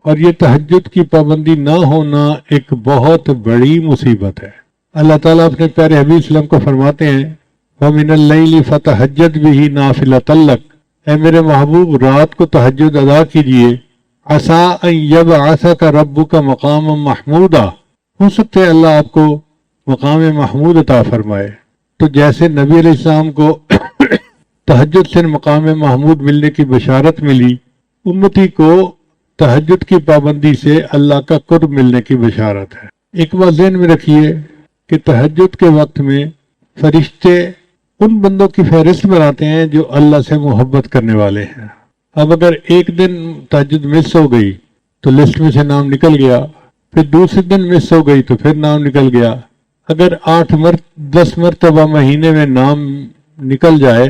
اور یہ تہجد کی پابندی نہ ہونا ایک بہت بڑی مصیبت ہے۔ اللہ تعالیٰ اپنے پیارے حبیب صلی اللہ علیہ وسلم کو فرماتے ہیں وَمِنَ اللَّيْلِ فَتَہَجَّدْ بِهِ نَافِلَةً لَكَ، اے میرے محبوب رات کو تہجد ادا کیجئے، عَسَىٰ أَن يَبْعَثَكَ رَبُّكَ مَقَامًا مَحْمُودًا، ہو سکتا ہے اللہ آپ کو مقام محمود عطا فرمائے۔ تو جیسے نبی علیہ السلام کو تہجد سے مقام محمود ملنے کی بشارت ملی، امتی کو تہجد کی پابندی سے اللہ کا قرب ملنے کی بشارت ہے۔ ایک بات ذہن میں رکھیے کہ تہجد کے وقت میں فرشتے ان بندوں کی فہرست بناتے ہیں جو اللہ سے محبت کرنے والے ہیں۔ اب اگر ایک دن تہجد مس ہو گئی تو لسٹ میں سے نام نکل گیا، پھر دوسرے دن مس ہو گئی تو پھر نام نکل گیا۔ اگر 10 مرتبہ مہینے میں نام نکل جائے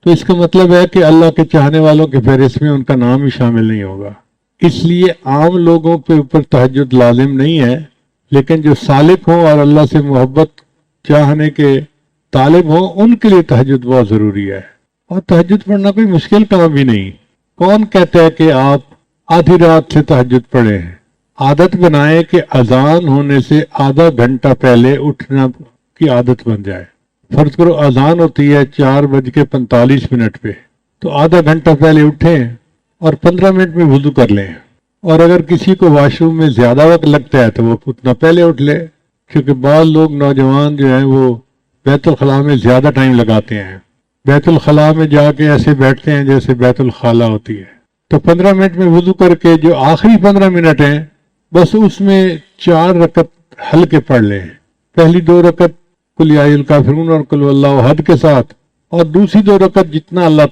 تو اس کا مطلب ہے کہ اللہ کے چاہنے والوں کے فہرست میں ان کا نام ہی شامل نہیں ہوگا۔ اس لیے عام لوگوں کے اوپر تہجد لازم نہیں ہے، لیکن جو سالک ہوں اور اللہ سے محبت چاہنے کے طالب ہوں ان کے لیے تہجد بہت ضروری ہے۔ اور تہجد پڑھنا کوئی مشکل کام بھی نہیں۔ کون کہتا ہے کہ آپ آدھی رات سے تہجد پڑھیں؟ عادت بنائیں کہ اذان ہونے سے آدھا گھنٹہ پہلے اٹھنا کی عادت بن جائے۔ فرض کرو اذان ہوتی ہے 4:45 پہ، تو آدھا گھنٹہ پہلے اٹھیں اور 15 منٹ میں وضو کر لیں۔ اور اگر کسی کو واش روم میں زیادہ وقت لگتا ہے تو وہ اتنا پہلے اٹھ لے، کیونکہ بعض لوگ نوجوان جو ہیں وہ بیت الخلاء میں زیادہ ٹائم لگاتے ہیں، بیت الخلاء میں جا کے ایسے بیٹھتے ہیں جیسے بیت الخلا ہوتی ہے۔ تو 15 منٹ میں وضو کر کے جو آخری 15 منٹ ہیں بس اس میں 4 رکعت ہلکے پڑھ لیں، پہلی 2 رکعت قل یا ایھا الکافرون اور قل واللہ احد کے ساتھ، اور دوسری 2 رکعت جتنا اللہ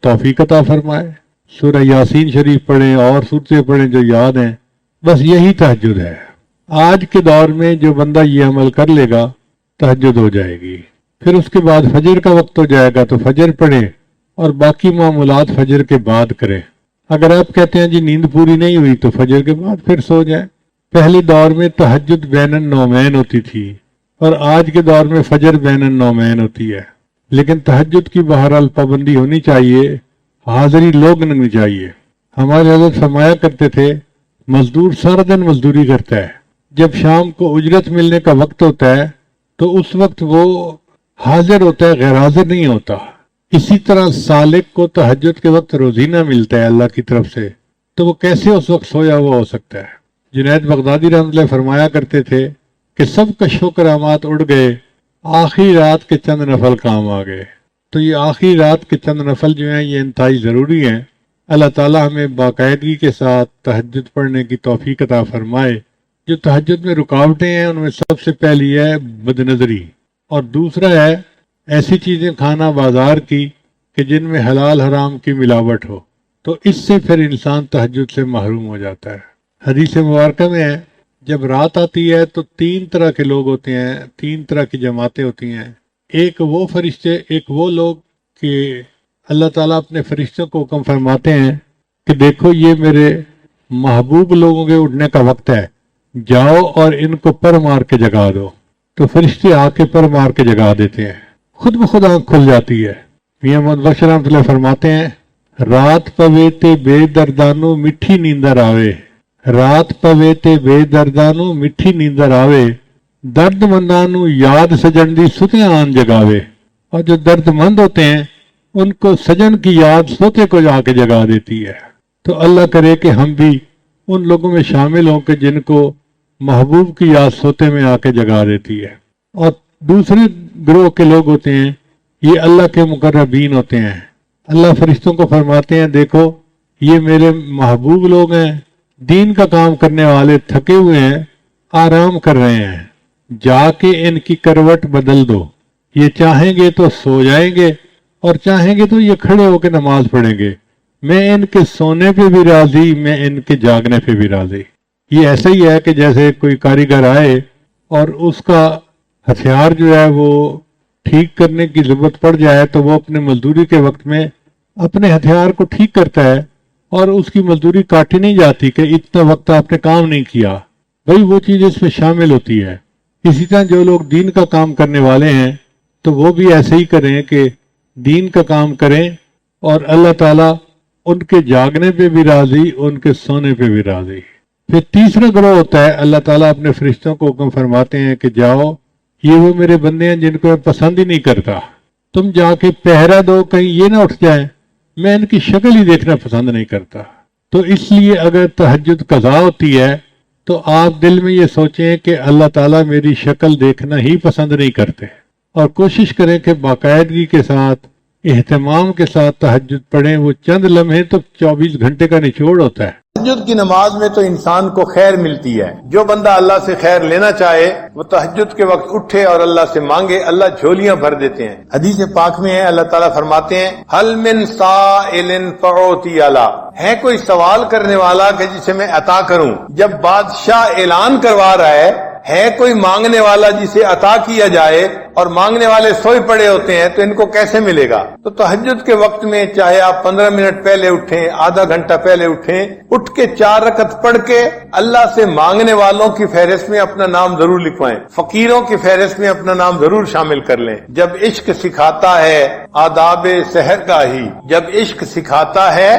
توفیق عطا فرمائے، سورہ یاسین شریف پڑھیں اور سورتیں پڑھیں جو یاد ہیں۔ بس یہی تہجد ہے۔ آج کے دور میں جو بندہ یہ عمل کر لے گا تہجد ہو جائے گی۔ پھر اس کے بعد فجر کا وقت ہو جائے گا تو فجر پڑھیں اور باقی معمولات فجر کے بعد کریں۔ اگر آپ کہتے ہیں جی نیند پوری نہیں ہوئی تو فجر کے بعد پھر سو جائیں۔ پہلے دور میں تہجد بین النومین ہوتی تھی اور آج کے دور میں فجر بین النومین ہوتی ہے، لیکن تہجد کی بہرحال پابندی ہونی چاہیے، حاضری لوگ نہیں چاہیے۔ ہمارے حضرت فرمایا کرتے تھے مزدور سارا دن مزدوری کرتا ہے، جب شام کو اجرت ملنے کا وقت ہوتا ہے تو اس وقت وہ حاضر ہوتا ہے، غیر حاضر نہیں ہوتا۔ اسی طرح سالک کو تہجد کے وقت روزینہ ملتا ہے اللہ کی طرف سے، تو وہ کیسے اس وقت سویا ہوا ہو سکتا ہے؟ جنید بغدادی رحمۃ اللہ فرمایا کرتے تھے کہ سب کشف و کرامات اڑ گئے، آخری رات کے چند نفل کام آ گئے۔ تو یہ آخری رات کے چند نفل جو ہیں یہ انتہائی ضروری ہیں۔ اللہ تعالی ہمیں باقاعدگی کے ساتھ تہجد پڑھنے کی توفیق عطا فرمائے۔ جو تہجد میں رکاوٹیں ہیں ان میں سب سے پہلی ہے بد نظری، اور دوسرا ہے ایسی چیزیں کھانا بازار کی کہ جن میں حلال حرام کی ملاوٹ ہو، تو اس سے پھر انسان تہجد سے محروم ہو جاتا ہے۔ حدیث مبارکہ میں ہے جب رات آتی ہے تو 3 طرح کے لوگ ہوتے ہیں، 3 طرح کی جماعتیں ہوتی ہیں۔ ایک وہ فرشتے، ایک وہ لوگ کہ اللہ تعالیٰ اپنے فرشتوں کو حکم فرماتے ہیں کہ دیکھو یہ میرے محبوب لوگوں کے اٹھنے کا وقت ہے، جاؤ اور ان کو پر مار کے جگا دو۔ تو فرشتے آ کے پر مار کے جگا دیتے ہیں، خود بخود آنکھ کھل جاتی ہے۔ میاں محمد بخش رحمۃ اللہ فرماتے ہیں رات پوے تے بے دردانو مٹھی نیندر آوے، رات پوے تے بے دردانو مٹھی نیندر آوے، درد مندانو یاد سجن دی ستے آن جگاوے۔ اور جو درد مند ہوتے ہیں ان کو سجن کی یاد سوتے کو جا کے جگا دیتی ہے۔ تو اللہ کرے کہ ہم بھی ان لوگوں میں شامل ہوں کہ جن کو محبوب کی یاد سوتے میں آ کے جگا دیتی ہے۔ اور دوسرے گروہ کے لوگ ہوتے ہیں یہ اللہ کے مقربین ہوتے ہیں۔ اللہ فرشتوں کو فرماتے ہیں دیکھو یہ میرے محبوب لوگ ہیں، دین کا کام کرنے والے، تھکے ہوئے ہیں، آرام کر رہے ہیں، جا کے ان کی کروٹ بدل دو۔ یہ چاہیں گے تو سو جائیں گے اور چاہیں گے تو یہ کھڑے ہو کے نماز پڑھیں گے۔ میں ان کے سونے پہ بھی راضی، میں ان کے جاگنے پہ بھی راضی۔ یہ ایسا ہی ہے کہ جیسے کوئی کاریگر آئے اور اس کا ہتھیار جو ہے وہ ٹھیک کرنے کی ضرورت پڑ جائے تو وہ اپنے مزدوری کے وقت میں اپنے ہتھیار کو ٹھیک کرتا ہے اور اس کی مزدوری کاٹی نہیں جاتی کہ اتنا وقت آپ نے کام نہیں کیا، بھئی وہ چیز اس میں شامل ہوتی ہے۔ اسی طرح جو لوگ دین کا کام کرنے والے ہیں تو وہ بھی ایسے ہی کریں کہ دین کا کام کریں، اور اللہ تعالیٰ ان کے جاگنے پہ بھی راضی، ان کے سونے پہ بھی راضی۔ پھر تیسرا گروہ ہوتا ہے اللہ تعالیٰ اپنے فرشتوں کو حکم فرماتے ہیں کہ جاؤ، یہ وہ میرے بندے ہیں جن کو میں پسند ہی نہیں کرتا، تم جا کے پہرا دو کہیں یہ نہ اٹھ جائیں، میں ان کی شکل ہی دیکھنا پسند نہیں کرتا۔ تو اس لیے اگر تہجد قضا ہوتی ہے تو آپ دل میں یہ سوچیں کہ اللہ تعالیٰ میری شکل دیکھنا ہی پسند نہیں کرتے، اور کوشش کریں کہ باقاعدگی کے ساتھ اہتمام کے ساتھ تہجد پڑھیں۔ وہ چند لمحے تو 24 گھنٹے کا نچوڑ ہوتا ہے۔ تہجد کی نماز میں تو انسان کو خیر ملتی ہے۔ جو بندہ اللہ سے خیر لینا چاہے وہ تہجد کے وقت اٹھے اور اللہ سے مانگے، اللہ جھولیاں بھر دیتے ہیں۔ حدیث پاک میں ہے اللہ تعالیٰ فرماتے ہیں حل من سائل فاعطی علی، ہے کوئی سوال کرنے والا کہ جسے میں عطا کروں۔ جب بادشاہ اعلان کروا رہا ہے کوئی مانگنے والا جسے عطا کیا جائے، اور مانگنے والے سوئے پڑے ہوتے ہیں، تو ان کو کیسے ملے گا؟ تو تہجد کے وقت میں چاہے آپ 15 منٹ پہلے اٹھیں، آدھا گھنٹہ پہلے اٹھیں، اٹھ کے 4 رکعت پڑھ کے اللہ سے مانگنے والوں کی فہرست میں اپنا نام ضرور لکھوائیں، فقیروں کی فہرست میں اپنا نام ضرور شامل کر لیں۔ جب عشق سکھاتا ہے آداب سحرگاہی، جب عشق سکھاتا ہے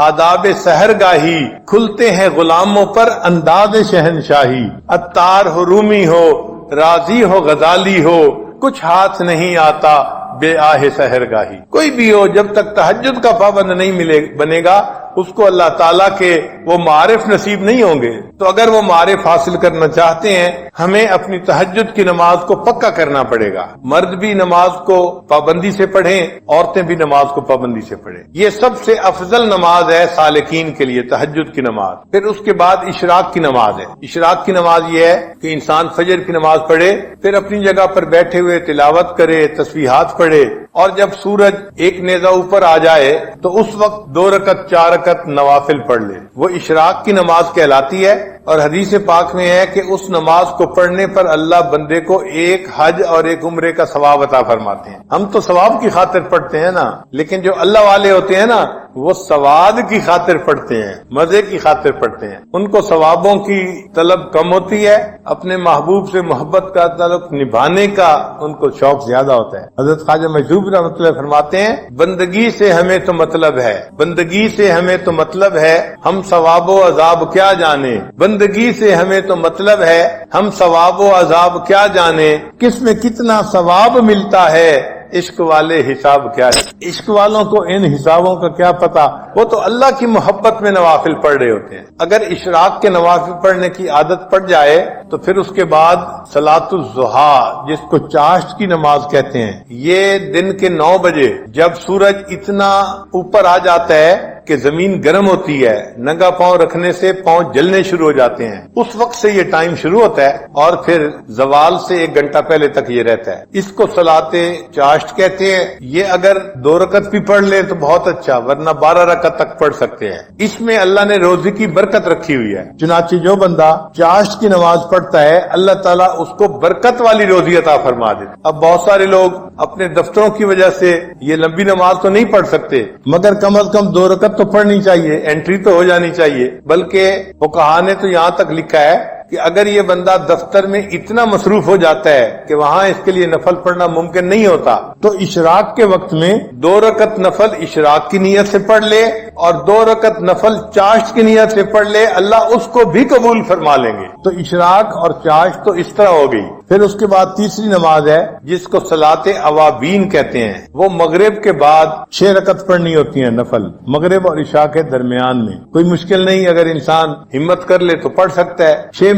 آداب سحرگاہی، کھلتے ہیں غلاموں پر انداز شہنشاہی، عطار ہو رومی ہو راضی ہو غزالی ہو، کچھ ہاتھ نہیں آتا بے آہ سحرگاہی۔ کوئی بھی ہو جب تک تہجد کا پابند نہیں بنے گا اس کو اللہ تعالیٰ کے وہ معارف نصیب نہیں ہوں گے۔ تو اگر وہ معارف حاصل کرنا چاہتے ہیں ہمیں اپنی تہجد کی نماز کو پکا کرنا پڑے گا۔ مرد بھی نماز کو پابندی سے پڑھیں، عورتیں بھی نماز کو پابندی سے پڑھیں۔ یہ سب سے افضل نماز ہے سالکین کے لیے تہجد کی نماز۔ پھر اس کے بعد اشراق کی نماز ہے۔ اشراق کی نماز یہ ہے کہ انسان فجر کی نماز پڑھے، پھر اپنی جگہ پر بیٹھے ہوئے تلاوت کرے، تسبیحات پڑھے، اور جب سورج ایک نیزہ اوپر آ جائے تو اس وقت 2 رکعت 4 رکعت نوافل پڑھ لے۔ وہ اشراق کی نماز کہلاتی ہے، اور حدیث پاک میں ہے کہ اس نماز کو پڑھنے پر اللہ بندے کو ایک حج اور ایک عمرے کا ثواب عطا فرماتے ہیں۔ ہم تو ثواب کی خاطر پڑھتے ہیں نا، لیکن جو اللہ والے ہوتے ہیں نا وہ ثواب کی خاطر پڑھتے ہیں، مزے کی خاطر پڑھتے ہیں۔ ان کو ثوابوں کی طلب کم ہوتی ہے، اپنے محبوب سے محبت کا تعلق نبھانے کا ان کو شوق زیادہ ہوتا ہے۔ حضرت خواجہ مجذوب رحمۃ اللہ فرماتے ہیں بندگی سے ہمیں تو مطلب ہے، بندگی سے ہمیں تو مطلب ہے، ہم ثواب و عذاب کیا جانے، بندگی سے ہمیں تو مطلب ہے، ہم ثواب و عذاب کیا جانے، کس میں کتنا ثواب ملتا ہے، عشق والے حساب کیا ہے۔ عشق والوں کو ان حسابوں کا کیا پتا، وہ تو اللہ کی محبت میں نوافل پڑھ رہے ہوتے ہیں۔ اگر اشراق کے نوافل پڑھنے کی عادت پڑ جائے تو پھر اس کے بعد صلاۃ الضحیٰ جس کو چاشت کی نماز کہتے ہیں، یہ دن کے 9 بجے جب سورج اتنا اوپر آ جاتا ہے کہ زمین گرم ہوتی ہے، ننگا پاؤں رکھنے سے پاؤں جلنے شروع ہو جاتے ہیں، اس وقت سے یہ ٹائم شروع ہوتا ہے اور پھر زوال سے 1 گھنٹہ پہلے تک یہ رہتا ہے۔ اس کو صلاۃ چاشت کہتے ہیں۔ یہ اگر 2 رکعت بھی پڑھ لیں تو بہت اچھا، ورنہ 12 رکعت تک پڑھ سکتے ہیں۔ اس میں اللہ نے روزی کی برکت رکھی ہوئی ہے، چنانچہ جو بندہ چاشت کی نماز پڑھتا ہے اللہ تعالیٰ اس کو برکت والی روزی عطا فرما دیتا۔ اب بہت سارے لوگ اپنے دفتروں کی وجہ سے یہ لمبی نماز تو نہیں پڑھ سکتے، مگر کم از کم 2 رکعت تو پڑھنی چاہیے، انٹری تو ہو جانی چاہیے۔ بلکہ فقہا نے تو یہاں تک لکھا ہے کہ اگر یہ بندہ دفتر میں اتنا مصروف ہو جاتا ہے کہ وہاں اس کے لیے نفل پڑھنا ممکن نہیں ہوتا تو اشراق کے وقت میں 2 رکعت نفل اشراق کی نیت سے پڑھ لے اور 2 رکعت نفل چاشت کی نیت سے پڑھ لے، اللہ اس کو بھی قبول فرما لیں گے۔ تو اشراق اور چاشت تو اس طرح ہو گئی۔ پھر اس کے بعد تیسری نماز ہے جس کو صلاۃ اوابین کہتے ہیں، وہ مغرب کے بعد 6 رکعت پڑھنی ہوتی ہیں نفل، مغرب اور عشاء کے درمیان میں۔ کوئی مشکل نہیں، اگر انسان ہمت کر لے تو پڑھ سکتا ہے۔ 6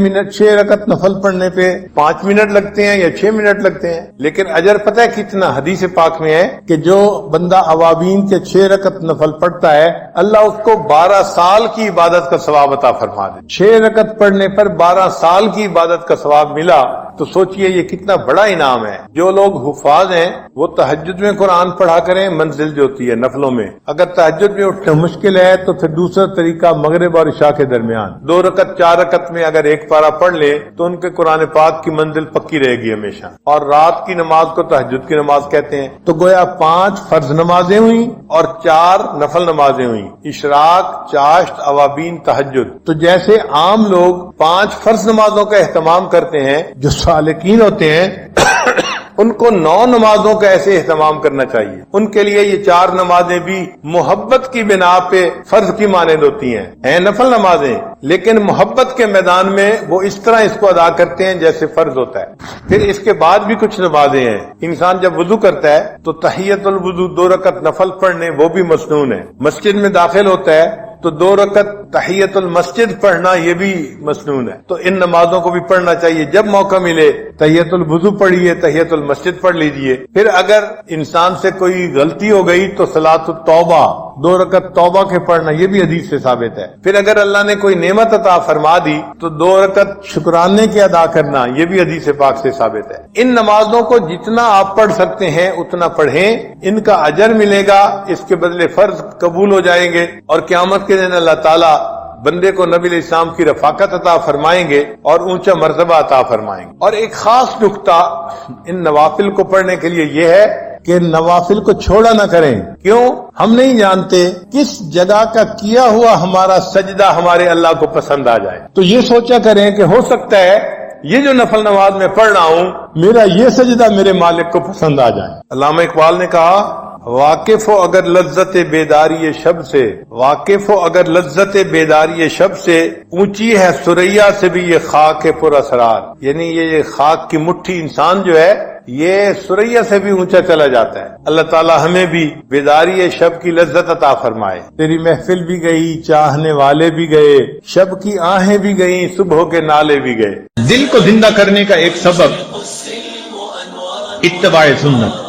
رکعت نفل پڑھنے پہ 5 منٹ لگتے ہیں یا 6 منٹ لگتے ہیں، لیکن اجر پتہ ہے کتنا؟ حدیث پاک میں ہے کہ جو بندہ اوابین کے 6 رکعت نفل پڑھتا ہے اللہ اس کو 12 سال کی عبادت کا ثواب عطا فرما دے۔ 6 رکعت پڑھنے پر 12 سال کی عبادت کا ثواب ملا تو سوچئے یہ کتنا بڑا انعام ہے۔ جو لوگ حفاظ ہیں وہ تہجد میں قرآن پڑھا کریں، منزل جو ہوتی ہے نفلوں میں۔ اگر تہجد میں اٹھنا مشکل ہے تو پھر دوسرا طریقہ مغرب اور عشاء کے درمیان 2 رکعت 4 رکعت میں اگر ایک پارہ پڑھ لے تو ان کے قرآن پاک کی منزل پکی رہے گی ہمیشہ۔ اور رات کی نماز کو تہجد کی نماز کہتے ہیں۔ تو گویا 5 فرض نمازیں ہوئیں اور 4 نفل نمازیں ہوئیں، اشراق، چاشت، اوابین، تہجد۔ تو جیسے عام لوگ 5 فرض نمازوں کا اہتمام کرتے ہیں، جو سالکین ہوتے ہیں ان کو 9 نمازوں کا ایسے اہتمام کرنا چاہیے. ان کے لیے یہ 4 نمازیں بھی محبت کی بنا پہ فرض کی مانند ہوتی ہیں نفل نمازیں، لیکن محبت کے میدان میں وہ اس طرح اس کو ادا کرتے ہیں جیسے فرض ہوتا ہے. پھر اس کے بعد بھی کچھ نمازیں ہیں. انسان جب وضو کرتا ہے تو تحیت الوضو 2 رکعت نفل پڑھنے وہ بھی مسنون ہے. مسجد میں داخل ہوتا ہے تو 2 رکعت تحیت المسجد پڑھنا یہ بھی مسنون ہے. تو ان نمازوں کو بھی پڑھنا چاہیے. جب موقع ملے تحیت الوضو پڑھیے، تحیت المسجد پڑھ لیجئے. پھر اگر انسان سے کوئی غلطی ہو گئی تو صلاۃ التوبہ 2 رکعت توبہ کے پڑھنا یہ بھی حدیث سے ثابت ہے. پھر اگر اللہ نے کوئی نعمت عطا فرما دی تو 2 رکعت شکرانے کے ادا کرنا یہ بھی حدیث پاک سے ثابت ہے. ان نمازوں کو جتنا آپ پڑھ سکتے ہیں اتنا پڑھیں، ان کا اجر ملے گا، اس کے بدلے فرض قبول ہو جائیں گے، اور قیامت کے دن اللہ تعالیٰ بندے کو نبی علیہ السلام کی رفاقت عطا فرمائیں گے اور اونچا مرتبہ عطا فرمائیں گے. اور ایک خاص نقطہ ان نوافل کو پڑھنے کے لیے یہ ہے کہ نوافل کو چھوڑا نہ کریں. کیوں؟ ہم نہیں جانتے کس جگہ کا کیا ہوا ہمارا سجدہ ہمارے اللہ کو پسند آ جائے. تو یہ سوچا کریں کہ ہو سکتا ہے یہ جو نفل نماز میں پڑھ رہا ہوں میرا یہ سجدہ میرے مالک کو پسند آ جائے. علامہ اقبال نے کہا واقف ہو اگر لذت بیداری شب سے، واقف ہو اگر لذت بیداری شب سے، اونچی ہے ثریا سے بھی یہ خاک پر اسرار. یعنی یہ خاک کی مٹھی انسان جو ہے یہ ثریا سے بھی اونچا چلا جاتا ہے. اللہ تعالی ہمیں بھی بیداری شب کی لذت عطا فرمائے. تیری محفل بھی گئی، چاہنے والے بھی گئے، شب کی آہیں بھی گئیں، صبح کے نالے بھی گئے. دل کو زندہ کرنے کا ایک سبب اتباع سنت.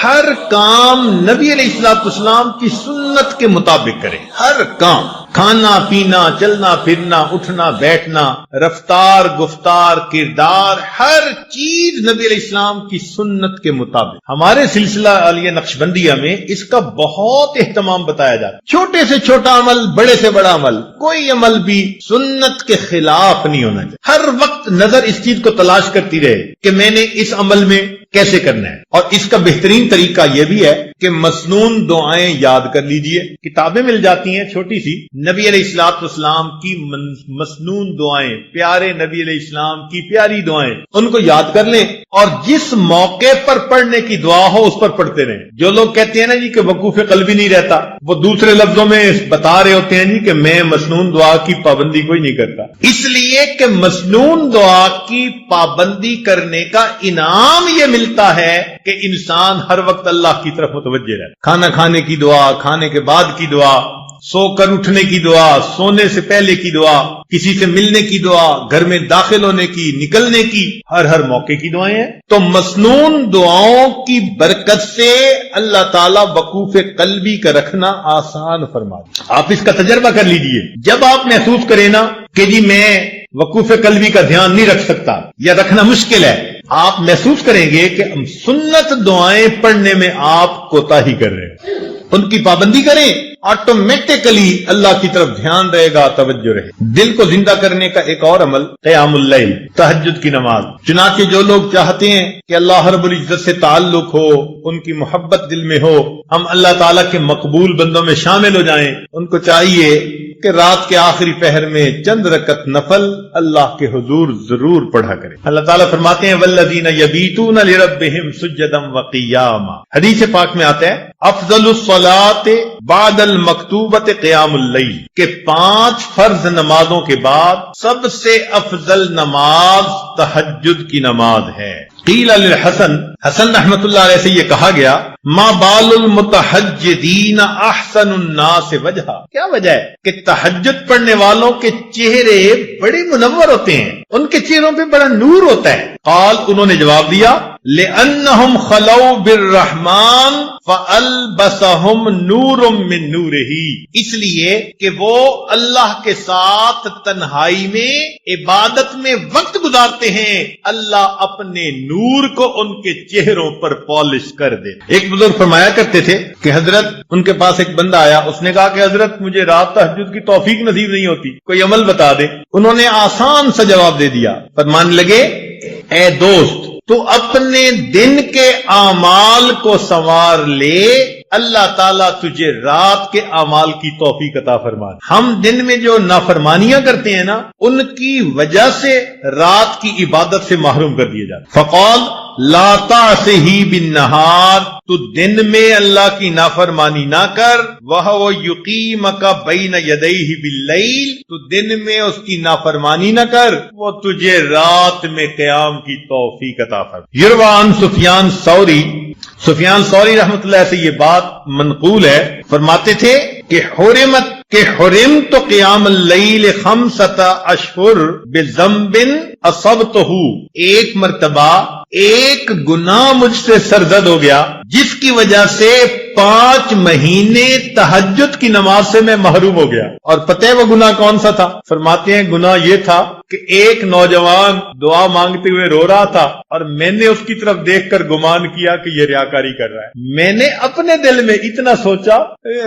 ہر کام نبی علیہ الصلوۃ والسلام کی سنت کے مطابق کریں. ہر کام، کھانا پینا، چلنا پھرنا، اٹھنا بیٹھنا، رفتار گفتار کردار، ہر چیز نبی علیہ السلام کی سنت کے مطابق. ہمارے سلسلہ عالیہ نقشبندیہ میں اس کا بہت اہتمام بتایا جاتا ہے. چھوٹے سے چھوٹا عمل، بڑے سے بڑا عمل، کوئی عمل بھی سنت کے خلاف نہیں ہونا چاہیے. ہر وقت نظر اس چیز کو تلاش کرتی رہے کہ میں نے اس عمل میں کیسے کرنا ہے. اور اس کا بہترین طریقہ یہ بھی ہے کہ مسنون دعائیں یاد کر لیجئے. کتابیں مل جاتی ہیں چھوٹی سی، نبی علیہ الصلوۃ والسلام کی مسنون دعائیں، پیارے نبی علیہ السلام کی پیاری دعائیں، ان کو یاد کر لیں اور جس موقع پر پڑھنے کی دعا ہو اس پر پڑھتے رہیں. جو لوگ کہتے ہیں نا جی کہ وقوف قلبی نہیں رہتا، وہ دوسرے لفظوں میں بتا رہے ہوتے ہیں جی کہ میں مسنون دعا کی پابندی کوئی نہیں کرتا. اس لیے کہ مسنون دعا کی پابندی کرنے کا انعام یہ ملتا ہے کہ انسان ہر وقت اللہ کی طرف متوجہ رہے. کھانا کھانے کی دعا، کھانے کے بعد کی دعا، سو کر اٹھنے کی دعا، سونے سے پہلے کی دعا، کسی سے ملنے کی دعا، گھر میں داخل ہونے کی، نکلنے کی، ہر موقع کی دعائیں ہیں. تو مسنون دعاؤں کی برکت سے اللہ تعالیٰ وقوف قلبی کا رکھنا آسان فرما دے. آپ اس کا تجربہ کر لیجئے. جب آپ محسوس کریں نا کہ جی میں وقوف قلبی کا دھیان نہیں رکھ سکتا یا رکھنا مشکل ہے، آپ محسوس کریں گے کہ سنت دعائیں پڑھنے میں آپ کوتاہی کر رہے ہیں. ان کی پابندی کریں، آٹومیٹکلی اللہ کی طرف دھیان رہے گا، توجہ رہے. دل کو زندہ کرنے کا ایک اور عمل قیام اللیل، تہجد کی نماز. چنانچہ جو لوگ چاہتے ہیں کہ اللہ رب العزت سے تعلق ہو، ان کی محبت دل میں ہو، ہم اللہ تعالیٰ کے مقبول بندوں میں شامل ہو جائیں، ان کو چاہیے کہ رات کے آخری پہر میں چند رکعت نفل اللہ کے حضور ضرور پڑھا کریں. اللہ تعالیٰ فرماتے ہیں والذین یبیتون لربہم سجدا وقیاما. حدیث پاک میں آتا ہے افضل الصلاۃ بعد المکتوبۃ قیام اللیل، کہ 5 فرض نمازوں کے بعد سب سے افضل نماز تہجد کی نماز ہے. قیل للحسن، حسن رحمت اللہ علیہ سے یہ کہا گیا ما بال المتہجدین احسن الناس وجہا، کیا وجہ ہے کہ تہجد پڑھنے والوں کے چہرے بڑے منور ہوتے ہیں، ان کے چہروں پہ بڑا نور ہوتا ہے. قال، انہوں نے جواب دیا لأنہم خلو بالرحمن فألبسہم نور من نورہ، اس لیے کہ وہ اللہ کے ساتھ تنہائی میں عبادت میں وقت گزارتے ہیں، اللہ اپنے نور کو ان کے چہروں پر پالش کر دے. ایک بزرگ فرمایا کرتے تھے کہ حضرت، ان کے پاس ایک بندہ آیا، اس نے کہا کہ حضرت مجھے رات تہجد کی توفیق نصیب نہیں ہوتی، کوئی عمل بتا دے. انہوں نے آسان سا جواب دے دیا، فرمانے لگے اے دوست تو اپنے دن کے اعمال کو سنوار لے، اللہ تعالیٰ تجھے رات کے اعمال کی توفیق عطا فرما. ہم دن میں جو نافرمانیاں کرتے ہیں نا، ان کی وجہ سے رات کی عبادت سے محروم کر دیے جاتے. فقال لا تعصہ بالنہار، تو دن میں اللہ کی نافرمانی نہ کر، وہو یقیمک بین یدیہ باللیل، تو دن میں اس کی نافرمانی نہ کر، وہ تجھے رات میں قیام کی توفیق عطا فرمائے۔ یروی عن سفیان ثوری رحمۃ اللہ سے یہ بات منقول ہے، فرماتے تھے کہ حرمت قیام اللیل 5 اشہر بذنب اصبتہ، ایک مرتبہ ایک گناہ مجھ سے سرزد ہو گیا جس کی وجہ سے 5 مہینے تہجد کی نماز سے میں محروم ہو گیا۔ اور پتہ ہے وہ گناہ کون سا تھا؟ فرماتے ہیں گناہ یہ تھا کہ ایک نوجوان دعا مانگتے ہوئے رو رہا تھا اور میں نے اس کی طرف دیکھ کر گمان کیا کہ یہ ریاکاری کر رہا ہے۔ میں نے اپنے دل میں اتنا سوچا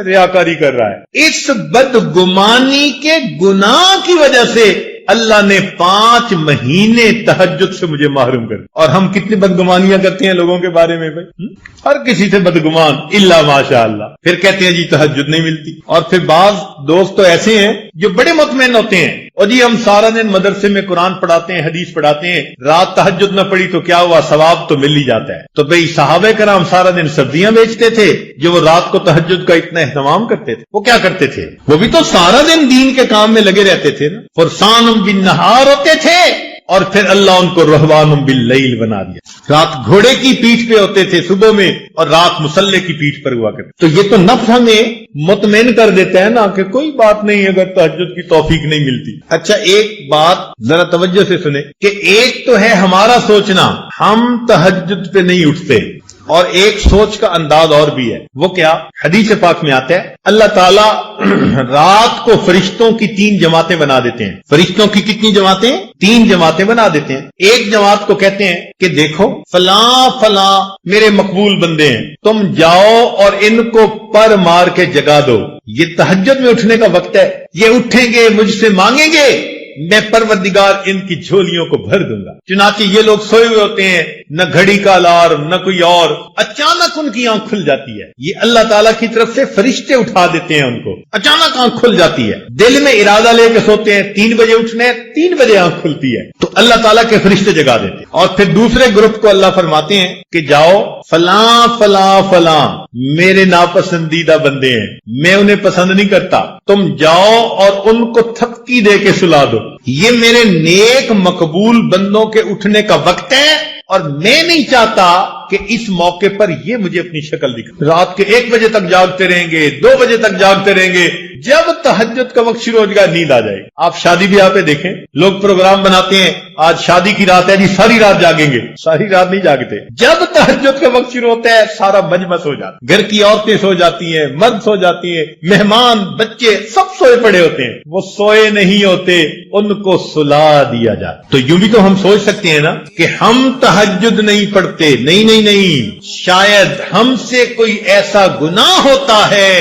ریاکاری کر رہا ہے۔ اس بدگمانی کے گناہ کی وجہ سے اللہ نے 5 مہینے تہجد سے مجھے محروم کر دیا۔ اور ہم کتنی بدگمانیاں کرتے ہیں لوگوں کے بارے میں بھائی، ہر کسی سے بدگمان الا ماشاء اللہ، پھر کہتے ہیں جی تہجد نہیں ملتی۔ اور پھر بعض دوست تو ایسے ہیں جو بڑے مطمئن ہوتے ہیں، اور جی ہم سارا دن مدرسے میں قرآن پڑھاتے ہیں، حدیث پڑھاتے ہیں، رات تہجد نہ پڑھی تو کیا ہوا، ثواب تو مل ہی جاتا ہے۔ تو بھئی صحابہ کرام سارا دن سبزیاں بیچتے تھے، جو وہ رات کو تہجد کا اتنا اہتمام کرتے تھے، وہ کیا کرتے تھے؟ وہ بھی تو سارا دن دین کے کام میں لگے رہتے تھے نا، فرسان بالنہار ہوتے تھے، اور پھر اللہ ان کو رہبان باللیل بنا دیا۔ رات گھوڑے کی پیٹھ پہ ہوتے تھے صبح میں، اور رات مسلح کی پیٹھ پر ہوا کرتے۔ تو یہ تو نفس ہمیں مطمئن کر دیتا ہے نا کہ کوئی بات نہیں اگر تہجد کی توفیق نہیں ملتی۔ اچھا ایک بات ذرا توجہ سے سنیں کہ ایک تو ہے ہمارا سوچنا ہم تہجد پہ نہیں اٹھتے، اور ایک سوچ کا انداز اور بھی ہے، وہ کیا؟ حدیث پاک میں آتا ہے اللہ تعالیٰ رات کو فرشتوں کی 3 جماعتیں بنا دیتے ہیں۔ فرشتوں کی کتنی جماعتیں؟ 3 جماعتیں بنا دیتے ہیں۔ ایک جماعت کو کہتے ہیں کہ دیکھو فلاں فلاں میرے مقبول بندے ہیں، تم جاؤ اور ان کو پر مار کے جگا دو، یہ تہجد میں اٹھنے کا وقت ہے، یہ اٹھیں گے مجھ سے مانگیں گے، میں پروردگار ان کی جھولیوں کو بھر دوں گا۔ چنانچہ یہ لوگ سوئے ہوئے ہوتے ہیں، نہ گھڑی کا الارم نہ کوئی اور، اچانک ان کی آنکھ کھل جاتی ہے۔ یہ اللہ تعالیٰ کی طرف سے فرشتے اٹھا دیتے ہیں ان کو، اچانک آنکھ کھل جاتی ہے۔ دل میں ارادہ لے کے سوتے ہیں 3 بجے اٹھنے، 3 بجے آنکھ کھلتی ہے، تو اللہ تعالیٰ کے فرشتے جگا دیتے ہیں۔ اور پھر دوسرے گروپ کو اللہ فرماتے ہیں کہ جاؤ فلاں فلاں فلاں میرے ناپسندیدہ بندے ہیں، میں انہیں پسند نہیں کرتا، تم جاؤ اور ان کو تھپکی دے کے سلا دو، یہ میرے نیک مقبول بندوں کے اٹھنے کا وقت ہے، اور میں نہیں چاہتا کہ اس موقع پر یہ مجھے اپنی شکل دکھائے۔ رات کے 1 بجے تک جاگتے رہیں گے، 2 بجے تک جاگتے رہیں گے، جب تہجد کا وقت شروع ہو جائے گا نیند آ جائے گی۔ آپ شادی بیاہ پہ دیکھیں، لوگ پروگرام بناتے ہیں آج شادی کی رات ہے جی ساری رات جاگیں گے، ساری رات نہیں جاگتے، جب تہجد کا وقت شروع ہوتا ہے سارا مجمع سو جاتا ہے، گھر کی عورتیں سو جاتی ہیں، مرد سو جاتی ہیں، مہمان بچے سب سوئے پڑے ہوتے ہیں، وہ سوئے نہیں ہوتے، ان کو سلا دیا جاتا۔ تو یوں بھی تو ہم سوچ سکتے ہیں نا کہ ہم تہجد نہیں پڑھتے، نہیں، شاید ہم سے کوئی ایسا گناہ ہوتا ہے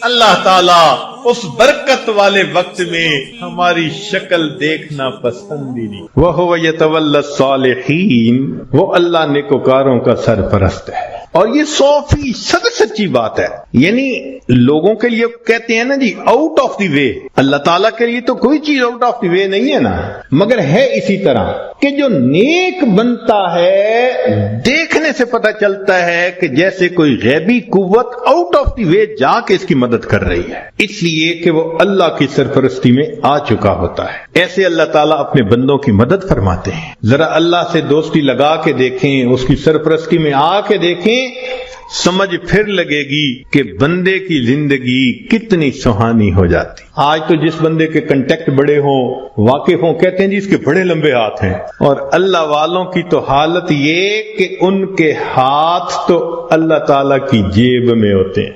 اللہ تعالیٰ اس برکت والے وقت میں ہماری شکل دیکھنا پسند ہی نہیں۔ وَهُوَ يَتَوَلَّى الصَّالِحِينَ، وہ اللہ نیکوکاروں کا سرپرست ہے۔ اور یہ 100% سچی بات ہے، یعنی لوگوں کے لیے کہتے ہیں نا جی آؤٹ آف دی وے، اللہ تعالیٰ کے لیے تو کوئی چیز آؤٹ آف دی وے نہیں ہے نا، مگر ہے اسی طرح کہ جو نیک بنتا ہے دیکھنے سے پتہ چلتا ہے کہ جیسے کوئی غیبی قوت آؤٹ آف دی وے جا کے اس کی مدد کر رہی ہے، اس لیے کہ وہ اللہ کی سرپرستی میں آ چکا ہوتا ہے۔ ایسے اللہ تعالیٰ اپنے بندوں کی مدد فرماتے ہیں۔ ذرا اللہ سے دوستی لگا کے دیکھیں، اس کی سرپرستی میں آ کے دیکھیں، سمجھ پھر لگے گی کہ بندے کی زندگی کتنی سہانی ہو جاتی۔ آج تو جس بندے کے کنٹیکٹ بڑے ہوں، واقف ہوں، کہتے ہیں جی اس کے بڑے لمبے ہاتھ ہیں، اور اللہ والوں کی تو حالت یہ کہ ان کے ہاتھ تو اللہ تعالیٰ کی جیب میں ہوتے ہیں۔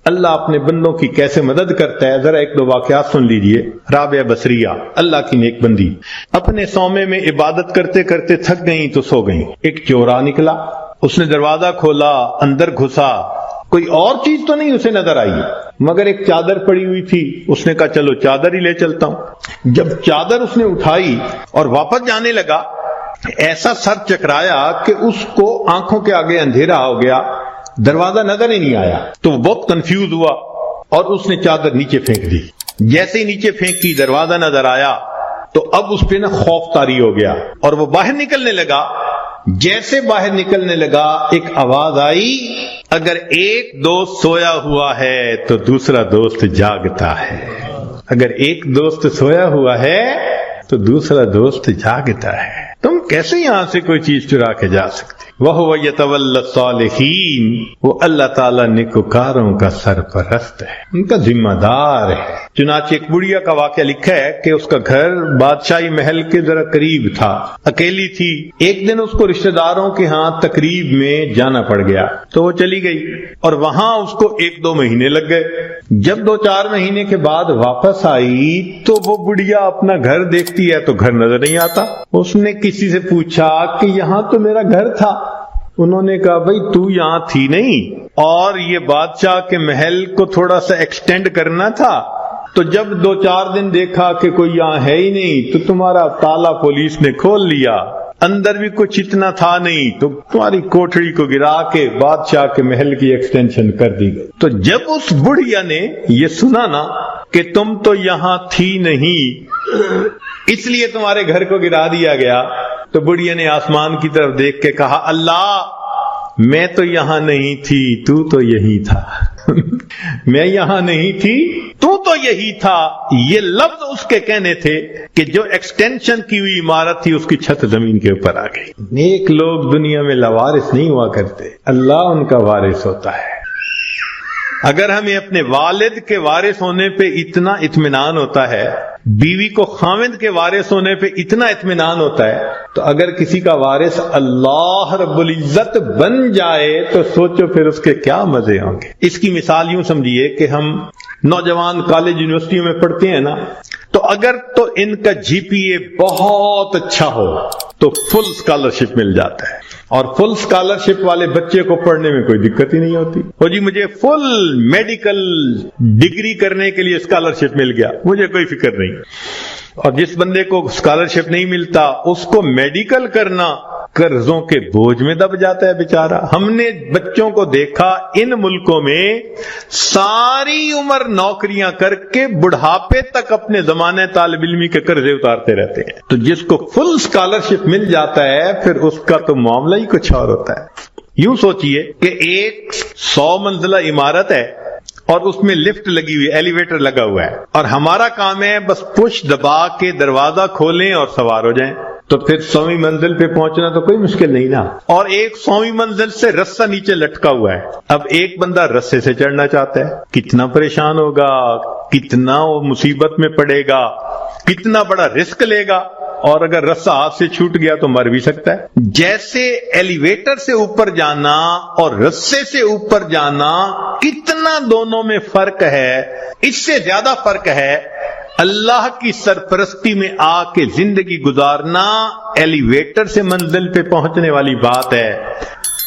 اللہ اپنے بندوں کی کیسے مدد کرتا ہے، ذرا 1-2 واقعات سن لیجئے۔ رابعہ بصریہ اللہ کی نیک بندی، اپنے صومعے میں عبادت کرتے کرتے تھک گئیں تو سو گئیں۔ ایک چورا نکلا، اس نے دروازہ کھولا، اندر گھسا، کوئی اور چیز تو نہیں اسے نظر آئی، مگر ایک چادر پڑی ہوئی تھی، اس نے کہا چلو چادر ہی لے چلتا ہوں۔ جب چادر اس نے اٹھائی اور واپس جانے لگا، ایسا سر چکرایا کہ اس کو آنکھوں کے آگے اندھیرا ہو گیا، دروازہ نظر ہی نہیں آیا، تو وہ بہت کنفیوز ہوا اور اس نے چادر نیچے پھینک دی۔ جیسے ہی نیچے پھینکی دروازہ نظر آیا تو اب اس پہ خوف طاری ہو گیا، اور وہ باہر نکلنے لگا جیسے باہر نکلنے لگا ایک آواز آئی، اگر ایک دوست سویا ہوا ہے تو دوسرا دوست جاگتا ہے، اگر ایک دوست سویا ہوا ہے تو دوسرا دوست جاگتا ہے۔ تم کیسے یہاں سے کوئی چیز چرا کے جا سکتے؟ وَهُوَ يَتَوَلَّى الصَّالِحِينَ، وہ اللہ تعالیٰ نیکوکاروں کا سرپرست ہے، ان کا ذمہ دار ہے۔ چنانچہ ایک بڑھیا کا واقعہ لکھا ہے کہ اس کا گھر بادشاہی محل کے ذرا قریب تھا، اکیلی تھی۔ ایک دن اس کو رشتہ داروں کے ہاں تقریب میں جانا پڑ گیا تو وہ چلی گئی، اور وہاں اس کو 1-2 مہینے لگ گئے۔ جب 2-4 مہینے کے بعد واپس آئی تو وہ بڑھیا اپنا گھر دیکھتی ہے تو گھر نظر نہیں آتا۔ اس نے کسی سے پوچھا کہ یہاں تو میرا گھر تھا۔ انہوں نے کہا بھئی تو یہاں تھی نہیں، اور یہ بادشاہ کے محل کو تھوڑا سا ایکسٹینڈ کرنا تھا، تو جب 2-4 دن دیکھا کہ کوئی یہاں ہے ہی نہیں تو تمہارا تالا پولیس نے کھول لیا، اندر بھی کچھ اتنا تھا نہیں تو تمہاری کوٹھڑی کو گرا کے بادشاہ کے محل کی ایکسٹینشن کر دی گئی۔ تو جب اس بڑھیا نے یہ سنا نا کہ تم تو یہاں تھی نہیں اس لیے تمہارے گھر کو گرا دیا گیا، تو بڑھیا نے آسمان کی طرف دیکھ کے کہا، اللہ میں تو یہاں نہیں تھی، تو تو یہی تھا میں یہاں نہیں تھی، تو تو یہی تھا۔ یہ لفظ اس کے کہنے تھے کہ جو ایکسٹینشن کی ہوئی عمارت تھی اس کی چھت زمین کے اوپر آ گئی۔ نیک لوگ دنیا میں لاوارث نہیں ہوا کرتے، اللہ ان کا وارث ہوتا ہے۔ اگر ہمیں اپنے والد کے وارث ہونے پہ اتنا اطمینان ہوتا ہے، بیوی کو خاوند کے وارث ہونے پہ اتنا اطمینان ہوتا ہے، تو اگر کسی کا وارث اللہ رب العزت بن جائے تو سوچو پھر اس کے کیا مزے ہوں گے۔ اس کی مثال یوں سمجھیے کہ ہم نوجوان کالج یونیورسٹیوں میں پڑھتے ہیں نا، تو اگر تو ان کا جی پی اے بہت اچھا ہو تو فل اسکالرشپ مل جاتا ہے، اور فل اسکالرشپ والے بچے کو پڑھنے میں کوئی دقت ہی نہیں ہوتی۔ وہ جی مجھے فل میڈیکل ڈگری کرنے کے لیے اسکالرشپ مل گیا، مجھے کوئی فکر نہیں۔ اور جس بندے کو اسکالرشپ نہیں ملتا اس کو میڈیکل کرنا قرضوں کے بوجھ میں دب جاتا ہے بیچارہ۔ ہم نے بچوں کو دیکھا ان ملکوں میں ساری عمر نوکریاں کر کے بڑھاپے تک اپنے زمانے طالب علمی کے قرضے اتارتے رہتے ہیں۔ تو جس کو فل اسکالرشپ مل جاتا ہے پھر اس کا تو معاملہ ہی کچھ اور ہوتا ہے۔ یوں سوچئے کہ ایک 100 منزلہ عمارت ہے اور اس میں لفٹ لگی ہوئی، ایلیویٹر لگا ہوا ہے، اور ہمارا کام ہے بس پش دبا کے دروازہ کھولیں اور سوار ہو جائیں، تو پھر 100ویں منزل پہ پہنچنا تو کوئی مشکل نہیں نا۔ اور ایک 100ویں منزل سے رسہ نیچے لٹکا ہوا ہے، اب ایک بندہ رسے سے چڑھنا چاہتا ہے، کتنا پریشان ہوگا، کتنا وہ مصیبت میں پڑے گا، کتنا بڑا رسک لے گا، اور اگر رسہ ہاتھ سے چھوٹ گیا تو مر بھی سکتا ہے۔ جیسے ایلیویٹر سے اوپر جانا اور رسے سے اوپر جانا کتنا دونوں میں فرق ہے، اس سے زیادہ فرق ہے اللہ کی سرپرستی میں آ کے زندگی گزارنا ایلیویٹر سے منزل پہ پہنچنے والی بات ہے،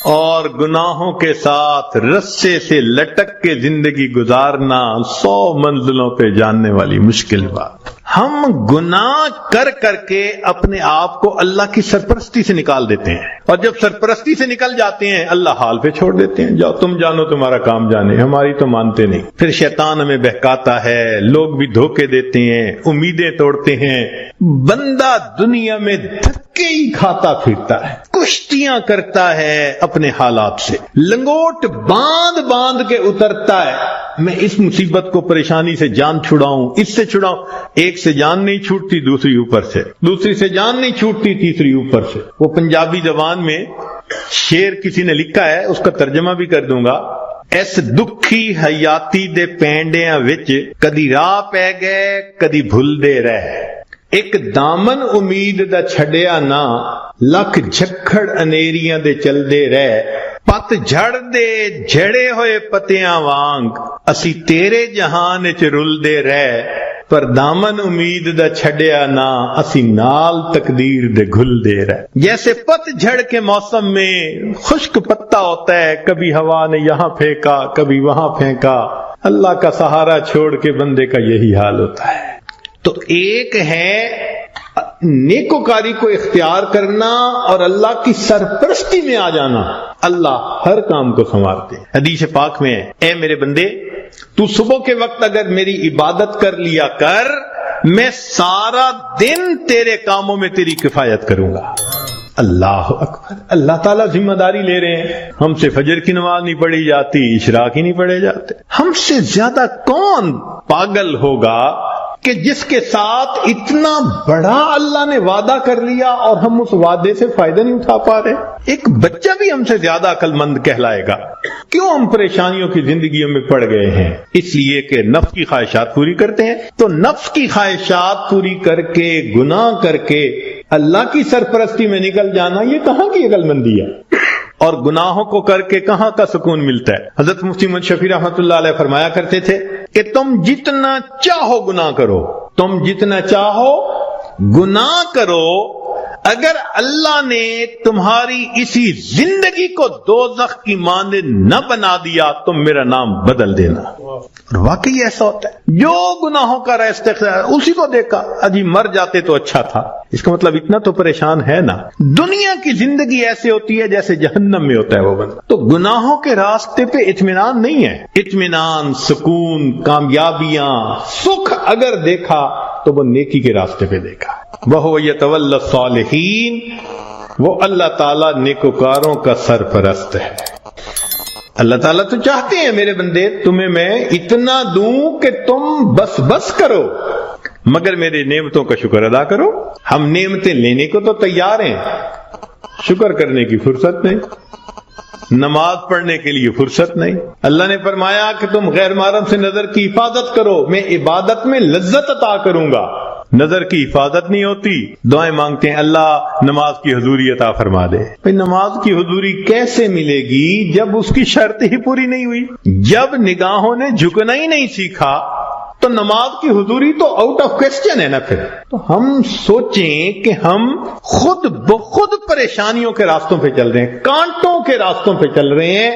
اور گناہوں کے ساتھ رسے سے لٹک کے زندگی گزارنا 100 منزلوں پہ جاننے والی مشکل بات۔ ہم گناہ کر کر کے اپنے آپ کو اللہ کی سرپرستی سے نکال دیتے ہیں، اور جب سرپرستی سے نکل جاتے ہیں اللہ حال پہ چھوڑ دیتے ہیں، جاؤ تم جانو تمہارا کام جانے، ہماری تو مانتے نہیں۔ پھر شیطان ہمیں بہکاتا ہے، لوگ بھی دھوکے دیتے ہیں، امیدیں توڑتے ہیں، بندہ دنیا میں دھکے ہی کھاتا پھرتا ہے، کشتیاں کرتا ہے اپنے حالات سے، لنگوٹ باندھ باندھ کے اترتا ہے، میں اس مصیبت کو پریشانی سے جان چھڑاؤں، اس سے چھڑاؤں۔ ایک سے جان نہیں چھوٹتی دوسری اوپر سے، دوسری سے جان نہیں چھوٹتی تیسری اوپر سے۔ وہ پنجابی زبان میں شعر کسی نے لکھا ہے، اس کا ترجمہ بھی کر دوں گا۔ اس دکھی حیاتی دے پینڈیاں وچ کدی راہ پے گئے کدی بھلدے رہ، ایک دامن امید دا چھڈیا نہ، لکھ جھکڑ انیریاں دے چلدے رہ، پت جھڑ دے جھڑے ہوئے پتیاں وانگ، اسی تیرے جہان وچ رلدے رہ، پر دامن امید دا چھڈیا نہ، اسی نال تقدیر دے گھل دے رہے۔ جیسے پت جھڑ کے موسم میں خشک پتا ہوتا ہے، کبھی ہوا نے یہاں پھینکا کبھی وہاں پھینکا، اللہ کا سہارا چھوڑ کے بندے کا یہی حال ہوتا ہے۔ تو ایک ہے نیکوکاری کو اختیار کرنا اور اللہ کی سرپرستی میں آ جانا، اللہ ہر کام کو سنوارتے ہیں۔ حدیث پاک میں ہے، اے میرے بندے تو صبح کے وقت اگر میری عبادت کر لیا کر، میں سارا دن تیرے کاموں میں تیری کفایت کروں گا۔ اللہ اکبر، اللہ تعالیٰ ذمہ داری لے رہے ہیں. ہم سے فجر کی نماز نہیں پڑھی جاتی، اشراق ہی نہیں پڑھے جاتے. ہم سے زیادہ کون پاگل ہوگا کہ جس کے ساتھ اتنا بڑا اللہ نے وعدہ کر لیا اور ہم اس وعدے سے فائدہ نہیں اٹھا پا رہے؟ ایک بچہ بھی ہم سے زیادہ عقل مند کہلائے گا. کیوں ہم پریشانیوں کی زندگیوں میں پڑ گئے ہیں؟ اس لیے کہ نفس کی خواہشات پوری کرتے ہیں. تو نفس کی خواہشات پوری کر کے، گناہ کر کے اللہ کی سرپرستی میں نکل جانا، یہ کہاں کی عقل مندی ہے؟ اور گناہوں کو کر کے کہاں کا سکون ملتا ہے؟ حضرت مفتی محمد شفیع رحمۃ اللہ علیہ فرمایا کرتے تھے کہ تم جتنا چاہو گناہ کرو، تم جتنا چاہو گناہ کرو، اگر اللہ نے تمہاری اسی زندگی کو دوزخ کی مانند نہ بنا دیا تو میرا نام بدل دینا. اور واقعی ایسا ہوتا ہے. جو گناہوں کا راستہ اسی کو دیکھا، اجی مر جاتے تو اچھا تھا. اس کا مطلب اتنا تو پریشان ہے نا. دنیا کی زندگی ایسے ہوتی ہے جیسے جہنم میں ہوتا ہے وہ بندہ. تو گناہوں کے راستے پہ اطمینان نہیں ہے. اطمینان، سکون، کامیابیاں، سکھ اگر دیکھا تو وہ نیکی کے راستے پہ دیکھا. وَهُوَ يَتَوَلَّى الصَّالِحِينَ، وہ اللہ تعالیٰ نیکوکاروں کا سرپرست ہے. اللہ تعالیٰ تو چاہتے ہیں میرے بندے تمہیں میں اتنا دوں کہ تم بس بس کرو، مگر میرے نعمتوں کا شکر ادا کرو. ہم نعمتیں لینے کو تو تیار ہیں، شکر کرنے کی فرصت نہیں، نماز پڑھنے کے لیے فرصت نہیں. اللہ نے فرمایا کہ تم غیر محرم سے نظر کی حفاظت کرو، میں عبادت میں لذت عطا کروں گا. نظر کی حفاظت نہیں ہوتی، دعائیں مانگتے ہیں اللہ نماز کی حضوری عطا فرما دے. نماز کی حضوری کیسے ملے گی جب اس کی شرط ہی پوری نہیں ہوئی؟ جب نگاہوں نے جھکنا ہی نہیں سیکھا تو نماز کی حضوری تو آؤٹ آف کوسچن ہے نا. پھر تو ہم سوچیں کہ ہم خود بخود پریشانیوں کے راستوں پہ چل رہے ہیں، کانٹوں کے راستوں پہ چل رہے ہیں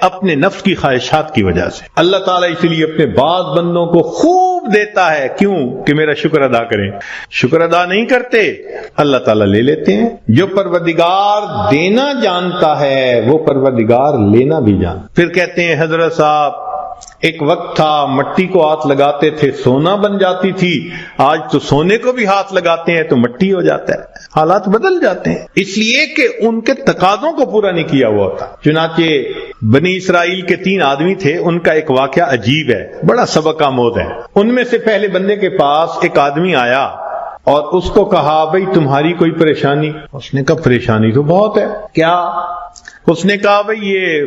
اپنے نفس کی خواہشات کی وجہ سے. اللہ تعالیٰ اسی لیے اپنے بعض بندوں کو خوب دیتا ہے، کیوں کہ میرا شکر ادا کریں. شکر ادا نہیں کرتے، اللہ تعالیٰ لے لیتے ہیں. جو پروردگار دینا جانتا ہے وہ پروردگار لینا بھی جانتا. پھر کہتے ہیں حضرت صاحب ایک وقت تھا مٹی کو ہاتھ لگاتے تھے سونا بن جاتی تھی، آج تو سونے کو بھی ہاتھ لگاتے ہیں تو مٹی ہو جاتا ہے. حالات بدل جاتے ہیں اس لیے کہ ان کے تقاضوں کو پورا نہیں کیا ہوا ہوتا. چنانچہ بنی اسرائیل کے 3 آدمی تھے، ان کا ایک واقعہ عجیب ہے، بڑا سبق آموز ہے. ان میں سے پہلے بندے کے پاس ایک آدمی آیا اور اس کو کہا بھئی تمہاری کوئی پریشانی؟ اس نے کہا پریشانی تو بہت ہے. کیا؟ اس نے کہا بھئی یہ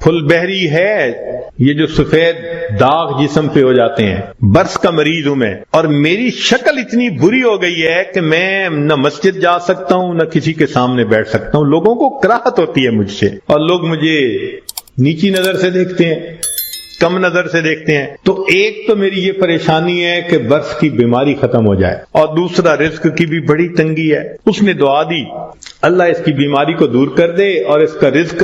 پھل بہری ہے، یہ جو سفید داغ جسم پہ ہو جاتے ہیں، برس کا مریض ہوں میں، اور میری شکل اتنی بری ہو گئی ہے کہ میں نہ مسجد جا سکتا ہوں نہ کسی کے سامنے بیٹھ سکتا ہوں. لوگوں کو کراہت ہوتی ہے مجھ سے، اور لوگ مجھے نیچی نظر سے دیکھتے ہیں، کم نظر سے دیکھتے ہیں. تو ایک تو میری یہ پریشانی ہے کہ برس کی بیماری ختم ہو جائے، اور دوسرا رزق کی بھی بڑی تنگی ہے. اس نے دعا دی اللہ اس کی بیماری کو دور کر دے اور اس کا رزق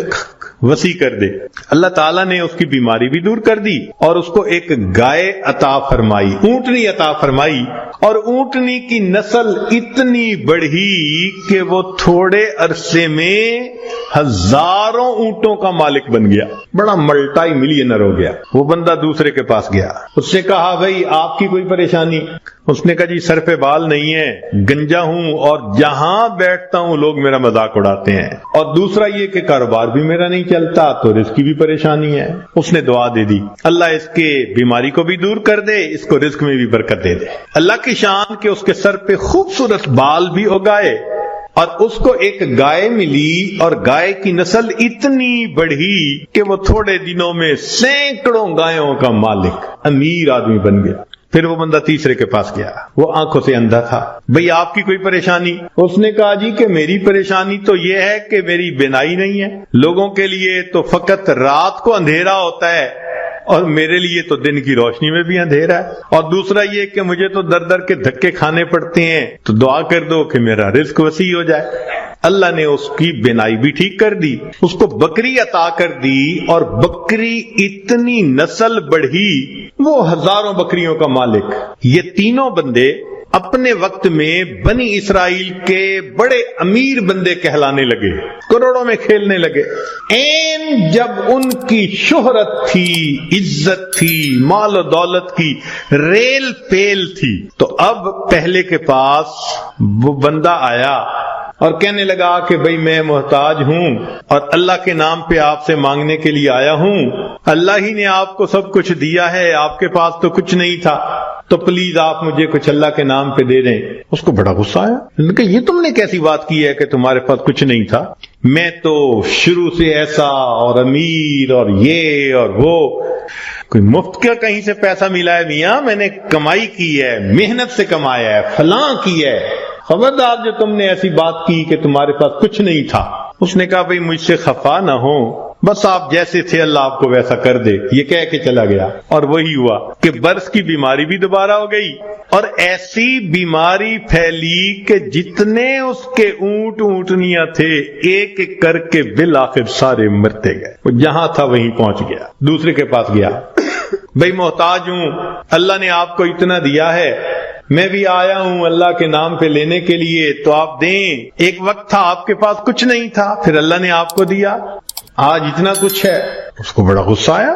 وسیع کر دے. اللہ تعالیٰ نے اس کی بیماری بھی دور کر دی اور اس کو ایک گائے عطا فرمائی، اونٹنی عطا فرمائی. اور اونٹنی کی نسل اتنی بڑھی کہ وہ تھوڑے عرصے میں ہزاروں اونٹوں کا مالک بن گیا، بڑا ملٹائی ملینر ہو گیا. وہ بندہ دوسرے کے پاس گیا، اس سے کہا بھئی آپ کی کوئی پریشانی؟ اس نے کہا جی سر پہ بال نہیں ہے، گنجا ہوں اور جہاں بیٹھتا ہوں لوگ میرا مذاق اڑاتے ہیں، اور دوسرا یہ کہ کاروبار بھی میرا نہیں چلتا تو رزق کی بھی پریشانی ہے. اس نے دعا دے دی اللہ اس کے بیماری کو بھی دور کر دے، اس کو رزق میں بھی برکت دے دے. اللہ کی شان کہ اس کے سر پہ خوبصورت بال بھی اگائے اور اس کو ایک گائے ملی، اور گائے کی نسل اتنی بڑھی کہ وہ تھوڑے دنوں میں سینکڑوں گایوں کا مالک، امیر آدمی بن گیا. پھر وہ بندہ تیسرے کے پاس گیا، وہ آنکھوں سے اندھا تھا. بھئی آپ کی کوئی پریشانی؟ اس نے کہا جی کہ میری پریشانی تو یہ ہے کہ میری بینائی نہیں ہے. لوگوں کے لیے تو فقط رات کو اندھیرا ہوتا ہے اور میرے لیے تو دن کی روشنی میں بھی اندھیرا ہے. اور دوسرا یہ کہ مجھے تو در در کے دھکے کھانے پڑتے ہیں، تو دعا کر دو کہ میرا رزق وسیع ہو جائے. اللہ نے اس کی بینائی بھی ٹھیک کر دی، اس کو بکری عطا کر دی، اور بکری اتنی نسل بڑھی وہ ہزاروں بکریوں کا مالک. یہ تینوں بندے اپنے وقت میں بنی اسرائیل کے بڑے امیر بندے کہلانے لگے، کروڑوں میں کھیلنے لگے. این جب ان کی شہرت تھی، عزت تھی، مال و دولت کی ریل پیل تھی، تو اب پہلے کے پاس وہ بندہ آیا اور کہنے لگا کہ بھئی میں محتاج ہوں اور اللہ کے نام پہ آپ سے مانگنے کے لیے آیا ہوں، اللہ ہی نے آپ کو سب کچھ دیا ہے، آپ کے پاس تو کچھ نہیں تھا، تو پلیز آپ مجھے کچھ اللہ کے نام پہ دے دیں۔ اس کو بڑا غصہ آیا، انہوں نے کہا یہ تم نے کیسی بات کی ہے کہ تمہارے پاس کچھ نہیں تھا؟ میں تو شروع سے ایسا اور امیر اور یہ اور وہ، کوئی مفت کا کہیں سے پیسہ ملا ہے میاں؟ میں نے کمائی کی ہے، محنت سے کمایا ہے، فلاں کی ہے، خبردار جو تم نے ایسی بات کی کہ تمہارے پاس کچھ نہیں تھا۔ اس نے کہا بھئی مجھ سے خفا نہ ہو، بس آپ جیسے تھے اللہ آپ کو ویسا کر دے، یہ کہہ کے چلا گیا۔ اور وہی ہوا کہ برس کی بیماری بھی دوبارہ ہو گئی، اور ایسی بیماری پھیلی کہ جتنے اس کے اونٹ اونٹنیاں تھے ایک ایک کر کے بالآخر سارے مرتے گئے۔ وہ جہاں تھا وہیں پہنچ گیا، دوسرے کے پاس گیا، بھئی محتاج ہوں، اللہ نے آپ کو اتنا دیا ہے، میں بھی آیا ہوں اللہ کے نام پہ لینے کے لیے، تو آپ دیں۔ ایک وقت تھا آپ کے پاس کچھ نہیں تھا، پھر اللہ نے آپ کو دیا، آج اتنا کچھ ہے۔ اس کو بڑا غصہ آیا،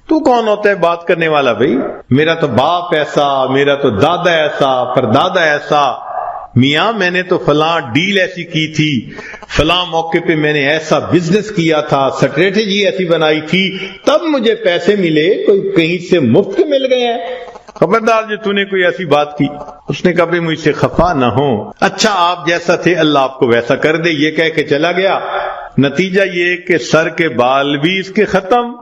تو کون ہوتا ہے بات کرنے والا؟ بھئی میرا تو باپ ایسا، میرا تو دادا ایسا، پردادا ایسا، میاں میں نے تو فلاں ڈیل ایسی کی تھی، فلاں موقع پہ میں نے ایسا بزنس کیا تھا، اسٹریٹجی ایسی بنائی تھی، تب مجھے پیسے ملے، کوئی کہیں سے مفت کے مل گئے ہیں؟ خبردار جو تو نے کوئی ایسی بات کی۔ اس نے کہا بھئی مجھ سے خفا نہ ہو، اچھا آپ جیسا تھے اللہ آپ کو ویسا کر دے، یہ کہہ کے چلا گیا۔ نتیجہ یہ کہ سر کے بال بھی اس کے ختم،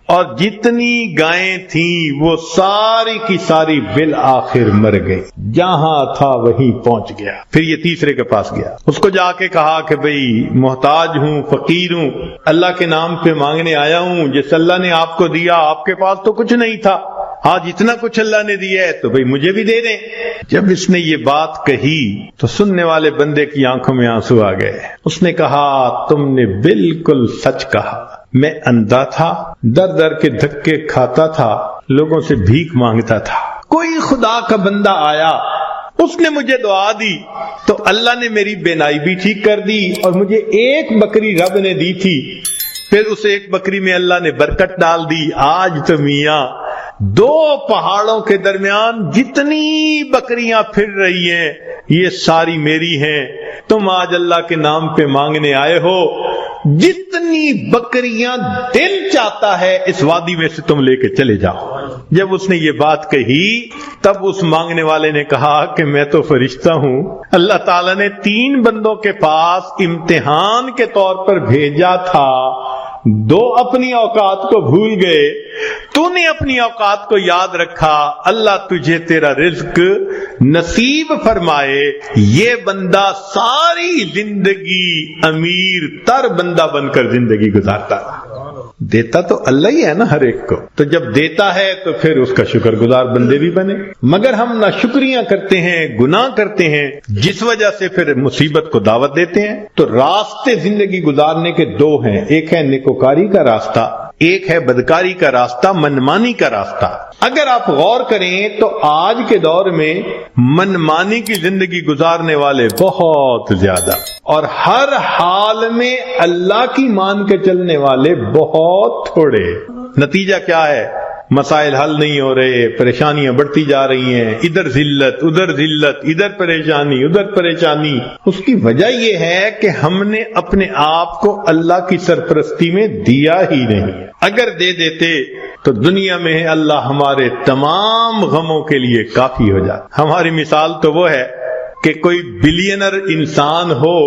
اور جتنی گائیں تھیں وہ ساری کی ساری بالآخر مر گئی، جہاں تھا وہیں پہنچ گیا۔ پھر یہ تیسرے کے پاس گیا، اس کو جا کے کہا کہ بھئی محتاج ہوں، فقیر ہوں، اللہ کے نام پہ مانگنے آیا ہوں، جس اللہ نے آپ کو دیا، آپ کے پاس تو کچھ نہیں تھا، آج اتنا کچھ اللہ نے دیا ہے تو بھئی مجھے بھی دے دیں۔ جب اس نے یہ بات کہی تو سننے والے بندے کی آنکھوں میں آنسو آ گئے۔ اس نے کہا تم نے بالکل سچ کہا، میں اندھا تھا، در در کے دھکے کھاتا تھا، لوگوں سے بھیک مانگتا تھا، کوئی خدا کا بندہ آیا، اس نے مجھے دعا دی تو اللہ نے میری بینائی بھی ٹھیک کر دی، اور مجھے ایک بکری رب نے دی تھی، پھر اس ایک بکری میں اللہ نے برکت ڈال دی۔ آج تو میاں دو پہاڑوں کے درمیان جتنی بکریاں پھر رہی ہیں یہ ساری میری ہیں، تم آج اللہ کے نام پہ مانگنے آئے ہو، جتنی بکریاں دل چاہتا ہے اس وادی میں سے تم لے کے چلے جاؤ۔ جب اس نے یہ بات کہی تب اس مانگنے والے نے کہا کہ میں تو فرشتہ ہوں، اللہ تعالیٰ نے 3 بندوں کے پاس امتحان کے طور پر بھیجا تھا، 2 اپنی اوقات کو بھول گئے، تو نے اپنی اوقات کو یاد رکھا، اللہ تجھے تیرا رزق نصیب فرمائے۔ یہ بندہ ساری زندگی امیر تر بندہ بن کر زندگی گزارتا، دیتا تو اللہ ہی ہے نا ہر ایک کو، تو جب دیتا ہے تو پھر اس کا شکر گزار بندے بھی بنے۔ مگر ہم ناشکریاں کرتے ہیں، گناہ کرتے ہیں، جس وجہ سے پھر مصیبت کو دعوت دیتے ہیں۔ تو راستے زندگی گزارنے کے 2 ہیں، ایک ہے نیکوکاری کا راستہ، ایک ہے بدکاری کا راستہ، منمانی کا راستہ۔ اگر آپ غور کریں تو آج کے دور میں منمانی کی زندگی گزارنے والے بہت زیادہ، اور ہر حال میں اللہ کی مان کے چلنے والے بہت تھوڑے۔ نتیجہ کیا ہے؟ مسائل حل نہیں ہو رہے، پریشانیاں بڑھتی جا رہی ہیں، ادھر ذلت ادھر پریشانی ادھر پریشانی۔ اس کی وجہ یہ ہے کہ ہم نے اپنے آپ کو اللہ کی سرپرستی میں دیا ہی نہیں۔ اگر دے دیتے تو دنیا میں اللہ ہمارے تمام غموں کے لیے کافی ہو جاتا۔ ہماری مثال تو وہ ہے کہ کوئی بلینر انسان ہو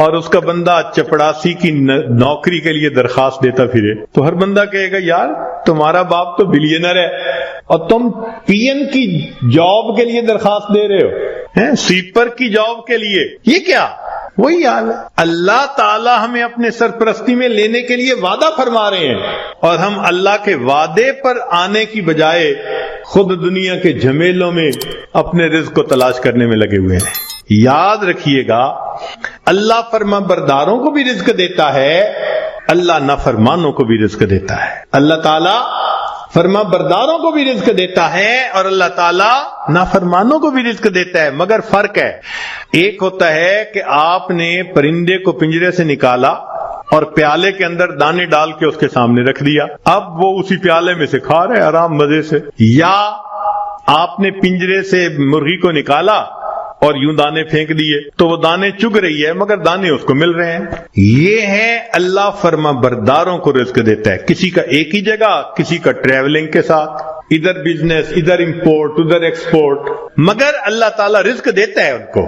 اور اس کا بندہ چپڑاسی کی نوکری کے لیے درخواست دیتا پھرے، تو ہر بندہ کہے گا یار تمہارا باپ تو بلینر ہے اور تم پی این کی جاب کے لیے درخواست دے رہے ہو، سویپر کی جاب کے لیے، یہ کیا؟ وہی حال ہے۔ اللہ تعالیٰ ہمیں اپنے سرپرستی میں لینے کے لیے وعدہ فرما رہے ہیں، اور ہم اللہ کے وعدے پر آنے کی بجائے خود دنیا کے جھمیلوں میں اپنے رزق کو تلاش کرنے میں لگے ہوئے ہیں۔ یاد رکھیے گا اللہ فرما برداروں کو بھی رزق دیتا ہے، اللہ نافرمانوں کو بھی رزق دیتا ہے۔ اللہ تعالیٰ فرما برداروں کو بھی رزق دیتا ہے اور اللہ تعالیٰ نافرمانوں کو بھی رزق دیتا ہے، مگر فرق ہے۔ ایک ہوتا ہے کہ آپ نے پرندے کو پنجرے سے نکالا اور پیالے کے اندر دانے ڈال کے اس کے سامنے رکھ دیا، اب وہ اسی پیالے میں سے کھا رہے آرام مزے سے۔ یا آپ نے پنجرے سے مرغی کو نکالا اور یوں دانے پھینک دیے تو وہ دانے چگ رہی ہے مگر دانے اس کو مل رہے ہیں. یہ ہے اللہ فرما برداروں کو رزق دیتا ہے، کسی کا ایک ہی جگہ، کسی کا ٹریولنگ کے ساتھ، ادھر بزنس، ادھر امپورٹ، ادھر ایکسپورٹ، مگر اللہ تعالیٰ رزق دیتا ہے ان کو.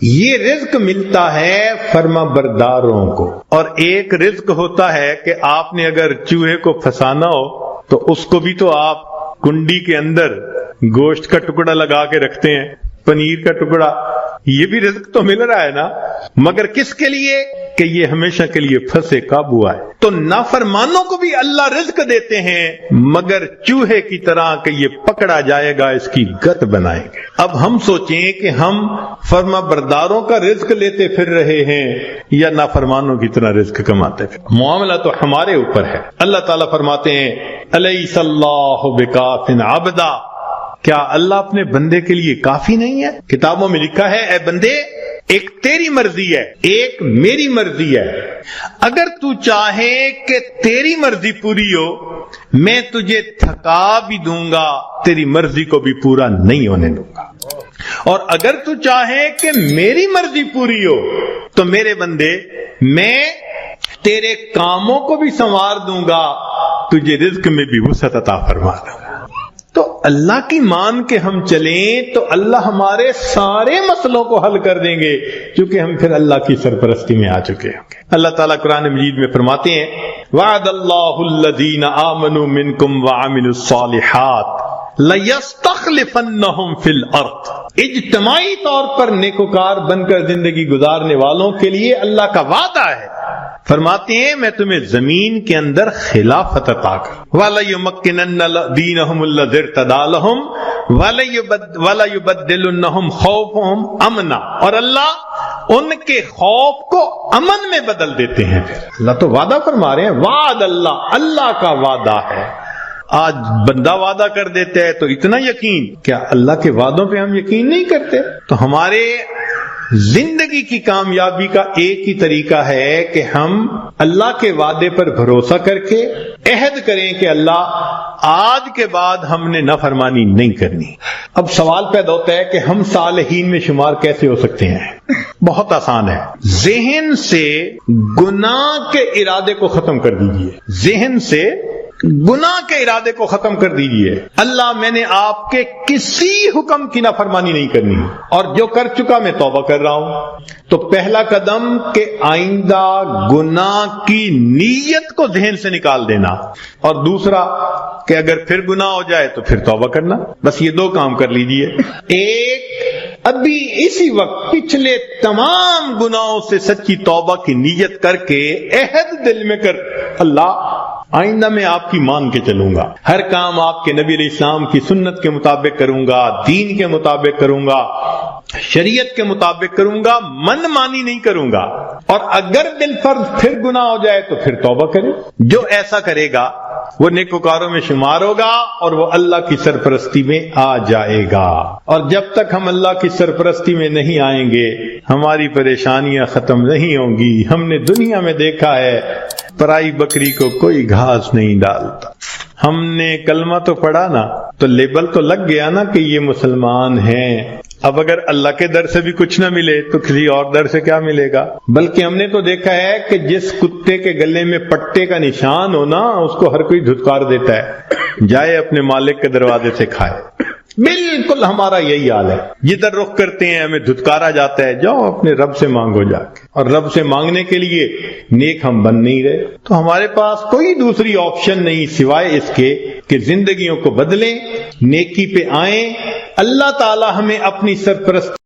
یہ رزق ملتا ہے فرما برداروں کو. اور ایک رزق ہوتا ہے کہ آپ نے اگر چوہے کو پھنسانا ہو تو اس کو بھی تو آپ کنڈی کے اندر گوشت کا ٹکڑا لگا کے رکھتے ہیں، پنیر کا ٹکڑا، یہ بھی رزق تو مل رہا ہے نا، مگر کس کے لیے؟ کہ یہ ہمیشہ کے لیے پھنسے قابو آئے. تو نافرمانوں کو بھی اللہ رزق دیتے ہیں مگر چوہے کی طرح کہ یہ پکڑا جائے گا اس کی گت بنائیں گے. اب ہم سوچیں کہ ہم فرما برداروں کا رزق لیتے پھر رہے ہیں یا نافرمانوں کی طرح رزق کماتے پھر. معاملہ تو ہمارے اوپر ہے. اللہ تعالیٰ فرماتے ہیں الیس اللہ بکاف عبدا، کیا اللہ اپنے بندے کے لیے کافی نہیں ہے؟ کتابوں میں لکھا ہے اے بندے ایک تیری مرضی ہے، ایک میری مرضی ہے. اگر تو چاہے کہ تیری مرضی پوری ہو میں تجھے تھکا بھی دوں گا، تیری مرضی کو بھی پورا نہیں ہونے دوں گا. اور اگر تو چاہے کہ میری مرضی پوری ہو تو میرے بندے میں تیرے کاموں کو بھی سنوار دوں گا، تجھے رزق میں بھی وسعت عطا فرما دوں گا. تو اللہ کی مان کے ہم چلیں تو اللہ ہمارے سارے مسئلوں کو حل کر دیں گے، کیونکہ ہم پھر اللہ کی سرپرستی میں آ چکے ہوں گے. اللہ تعالیٰ قرآن مجید میں فرماتے ہیں وعد اللہ الذین آمنوا منکم وعملوا الصالحات لَيَسْتَخْلِفَنَّهُمْ فِي الْأَرْضِ. اجتماعی طور پر نیکوکار بن کر زندگی گزارنے والوں کے لیے اللہ کا وعدہ ہے. فرماتے ہیں میں تمہیں زمین کے اندر خلافت عطا کروں. وَلَيُمَكِّنَنَّ دِينَهُمُ الَّذِي ارْتَضَىٰ لَهُمْ وَلَيُبَدِّلُنَّهُمْ خَوْفَهُمْ أَمْنًا. اور اللہ ان کے خوف کو امن میں بدل دیتے ہیں. اللہ تو وعدہ فرما رہے ہیں، وعد اللہ کا وعدہ ہے. آج بندہ وعدہ کر دیتا ہے تو اتنا یقین، کیا اللہ کے وعدوں پہ ہم یقین نہیں کرتے؟ تو ہمارے زندگی کی کامیابی کا ایک ہی طریقہ ہے کہ ہم اللہ کے وعدے پر بھروسہ کر کے عہد کریں کہ اللہ آج کے بعد ہم نے نافرمانی نہیں کرنی. اب سوال پیدا ہوتا ہے کہ ہم صالحین میں شمار کیسے ہو سکتے ہیں؟ بہت آسان ہے. ذہن سے گناہ کے ارادے کو ختم کر دیجئے. ذہن سے گناہ کے ارادے کو ختم کر دیجئے. اللہ میں نے آپ کے کسی حکم کی نافرمانی نہیں کرنی، اور جو کر چکا میں توبہ کر رہا ہوں. تو پہلا قدم کہ آئندہ گناہ کی نیت کو ذہن سے نکال دینا، اور دوسرا کہ اگر پھر گناہ ہو جائے تو پھر توبہ کرنا. بس یہ دو کام کر لیجئے. ایک، ابھی اسی وقت پچھلے تمام گناہوں سے سچی توبہ کی نیت کر کے عہد دل میں کر، اللہ آئندہ میں آپ کی مان کے چلوں گا، ہر کام آپ کے نبی علیہ السلام کی سنت کے مطابق کروں گا، دین کے مطابق کروں گا، شریعت کے مطابق کروں گا، من مانی نہیں کروں گا. اور اگر بالفرض پھر گناہ ہو جائے تو پھر توبہ کرے. جو ایسا کرے گا وہ نیکوکاروں میں شمار ہوگا اور وہ اللہ کی سرپرستی میں آ جائے گا. اور جب تک ہم اللہ کی سرپرستی میں نہیں آئیں گے ہماری پریشانیاں ختم نہیں ہوں گی. ہم نے دنیا میں دیکھا ہے پرائی بکری کو کوئی گھاس نہیں ڈالتا. ہم نے کلمہ تو پڑھا نا تو لیبل تو لگ گیا نا کہ یہ مسلمان ہیں. اب اگر اللہ کے در سے بھی کچھ نہ ملے تو کسی اور در سے کیا ملے گا؟ بلکہ ہم نے تو دیکھا ہے کہ جس کتے کے گلے میں پٹے کا نشان ہو نا اس کو ہر کوئی دھتکار دیتا ہے، جائے اپنے مالک کے دروازے سے کھائے. بالکل ہمارا یہی حال ہے. جدھر رخ کرتے ہیں ہمیں دھتکارا جاتا ہے، جاؤ اپنے رب سے مانگو جا کے. اور رب سے مانگنے کے لیے نیک ہم بن نہیں رہے. تو ہمارے پاس کوئی دوسری آپشن نہیں سوائے اس کے کہ زندگیوں کو بدلیں، نیکی پہ آئیں. اللہ تعالی ہمیں اپنی سرپرستی